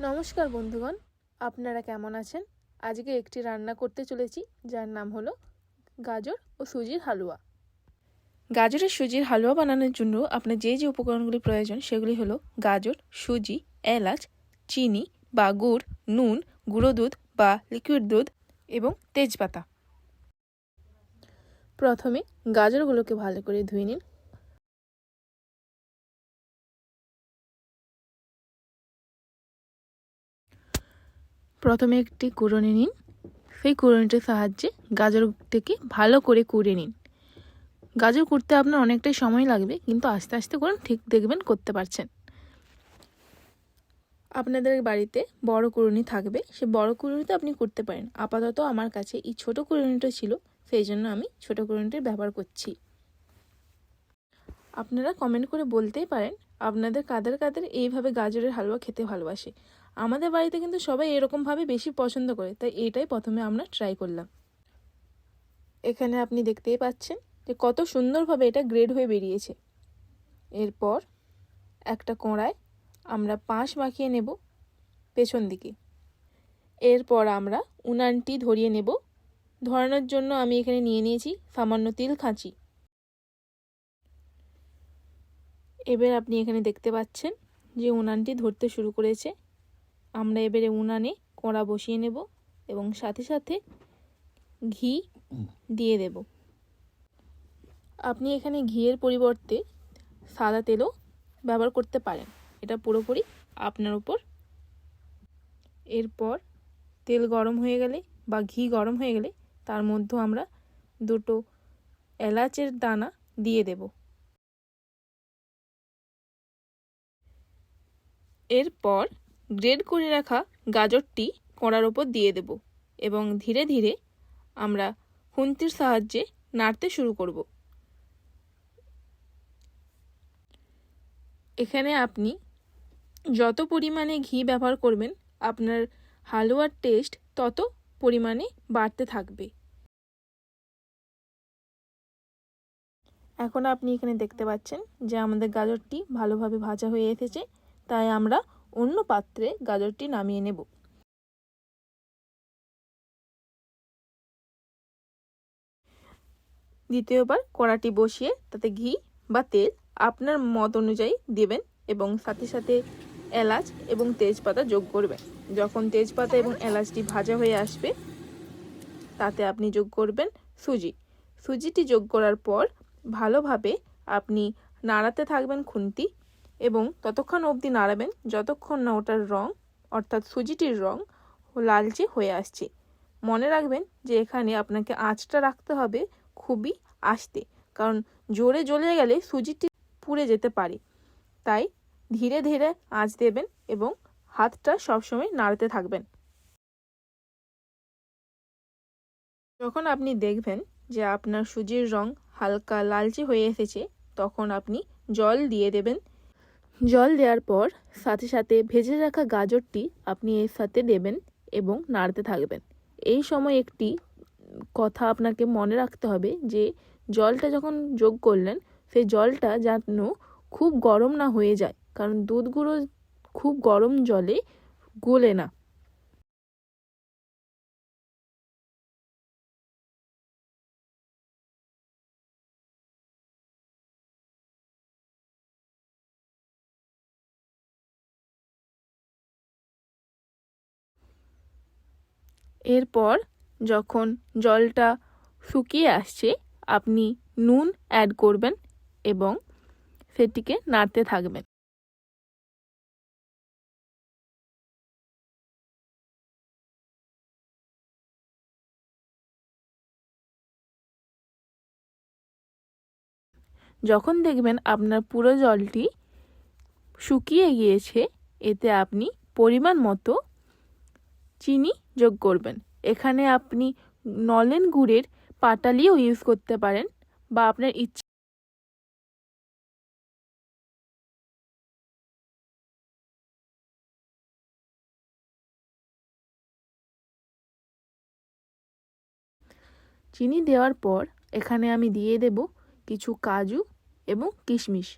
নমস্কার বন্ধুগণ, আপনারা কেমন আছেন? আজকে একটি রান্না করতে চলেছি যার নাম হলো গাজর ও সুজির হালুয়া। গাজরের সুজির হালুয়া বানানোর জন্য আপনার যে যে উপকরণগুলি প্রয়োজন সেগুলি হলো গাজর, সুজি, এলাচ, চিনি বা গুড়, নুন, গুঁড়ো দুধ বা লিকুইড দুধ এবং তেজপাতা। প্রথমে গাজরগুলোকে ভালো করে ধুয়ে নিন। প্রথমে একটি কুড়ুনি নিন। সেই কুড়ুনিটির সাহায্যে গাজরটিকে ভালো করে কুড়ে নিন। গাজর কুড়তে আপনার অনেকটাই সময় লাগবে, কিন্তু আস্তে আস্তে করুন, ঠিক দেখবেন করতে পারছেন। আপনাদের বাড়িতে বড় কুড়ুনি থাকবে, সে বড় কুড়ুনিতে আপনি করতে পারেন। আপাতত আমার কাছে এই ছোট কুড়ুনিটা ছিল, সেই জন্য আমি ছোট কুড়ুনিটি ব্যবহার করছি। আপনারা কমেন্ট করে বলতেই পারেন আপনাদের কাদের কাদের এইভাবে গাজরের হালুয়া খেতে ভালোবাসে। আমাদের বাড়িতে কিন্তু সবাই এরকমভাবে বেশি পছন্দ করে, তাই এটাই প্রথমে আমরা ট্রাই করলাম। এখানে আপনি দেখতেই পাচ্ছেন যে কত সুন্দরভাবে এটা গ্রেড হয়ে বেরিয়েছে। এরপর একটা কড়ায় আমরা পাঁশ মাখিয়ে নেব পেছন দিকে। এরপর আমরা উনানটি ধরিয়ে নেব। ধরানোর জন্য আমি এখানে নিয়ে নিয়েছি সামান্য তিল খাঁচি। এবার আপনি এখানে দেখতে পাচ্ছেন যে উনানটি ধরতে শুরু করেছে। আমরা এবারে উনানে কড়া বসিয়ে নেব এবং সাথে সাথে ঘি দিয়ে দেব। আপনি এখানে ঘিয়ের পরিবর্তে সাদা তেলও ব্যবহার করতে পারেন, এটা পুরোপুরি আপনার উপর। এরপর তেল গরম হয়ে গেলে বা ঘি গরম হয়ে গেলে তার মধ্যে আমরা দুটো এলাচের দানা দিয়ে দেব। এরপর গ্রেড করে রাখা গাজরটি কড়ার ওপর দিয়ে দেব এবং ধীরে ধীরে আমরা খুন্তির সাহায্যে নাড়তে শুরু করব। এখানে আপনি যত পরিমাণে ঘি ব্যবহার করবেন আপনার হালুয়ার টেস্ট তত পরিমাণে বাড়তে থাকবে। এখন আপনি এখানে দেখতে পাচ্ছেন যে আমাদের গাজরটি ভালোভাবে ভাজা হয়ে এসেছে, তাই আমরা অন্য পাত্রে গাজরটি নামিয়ে নেব। দ্বিতীয়বার কড়াটি বসিয়ে তাতে ঘি বা তেল আপনার মত অনুযায়ী দেবেন এবং সাথে সাথে এলাচ এবং তেজপাতা যোগ করবেন। যখন তেজপাতা এবং এলাচটি ভাজা হয়ে আসবে তাতে আপনি যোগ করবেন সুজি। সুজিটি যোগ করার পর ভালোভাবে আপনি নাড়াতে থাকবেন খুন্তি এবং ততক্ষণ অবধি নাড়াবেন যতক্ষণ না ওটার রং অর্থাৎ সুজিটির রং লালচে হয়ে আসছে। মনে রাখবেন যে এখানে আপনাকে আঁচটা রাখতে হবে খুবই আস্তে, কারণ জোরে জ্বলে গেলে সুজিটি পুড়ে যেতে পারে। তাই ধীরে ধীরে আঁচ দেবেন এবং হাতটা সবসময় নাড়তে থাকবেন। যখন আপনি দেখবেন যে আপনার সুজির রং হালকা লালচে হয়ে এসেছে তখন আপনি জল দিয়ে দেবেন। জল দেওয়ার পর সাথে সাথে ভেজে রাখা গাজরটি আপনি এর সাথে দেবেন এবং নাড়তে থাকবেন। এই সময় একটি কথা আপনাকে মনে রাখতে হবে যে জলটা যখন যোগ করলেন সেই জলটা যেন খুব গরম না হয়ে যায়, কারণ দুধ গুঁড়ো খুব গরম জলে গলে না। এরপর যখন জলটা শুকিয়ে আসছে আপনি নুন অ্যাড করবেন এবং সেটিকে নাড়তে থাকবেন। যখন দেখবেন আপনার পুরো জলটি শুকিয়ে গিয়েছে এতে আপনি পরিমাণ মতো চিনি যোগ করবেন। এখানে আপনি নলেন গুড়ের পাটালিও ইউজ করতে পারেন বা আপনার ইচ্ছে। চিনি দেওয়ার পর এখানে আমি দিয়ে দেব কিছু কাজু এবং কিশমিশ।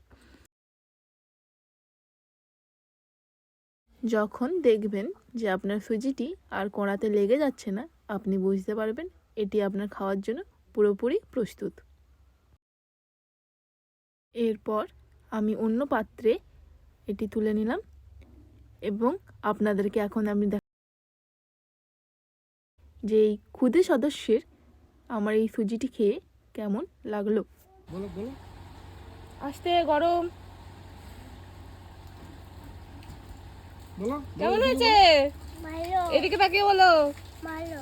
যখন দেখবেন যে আপনার সুজিটি আর কড়াতে লেগে যাচ্ছে না, আপনি বুঝতে পারবেন এটি আপনার খাওয়ার জন্য পুরোপুরি প্রস্তুত। এরপর আমি অন্য পাত্রে এটি তুলে নিলাম এবং আপনাদেরকে এখন আমি যে এই ক্ষুদে সদস্যের আমার এই সুজিটি খেয়ে কেমন লাগলো। বলো বলো আস্তে গরম বলো কেমন হয়েছে? এদিকে তাকিয়ে বলো। ভালো।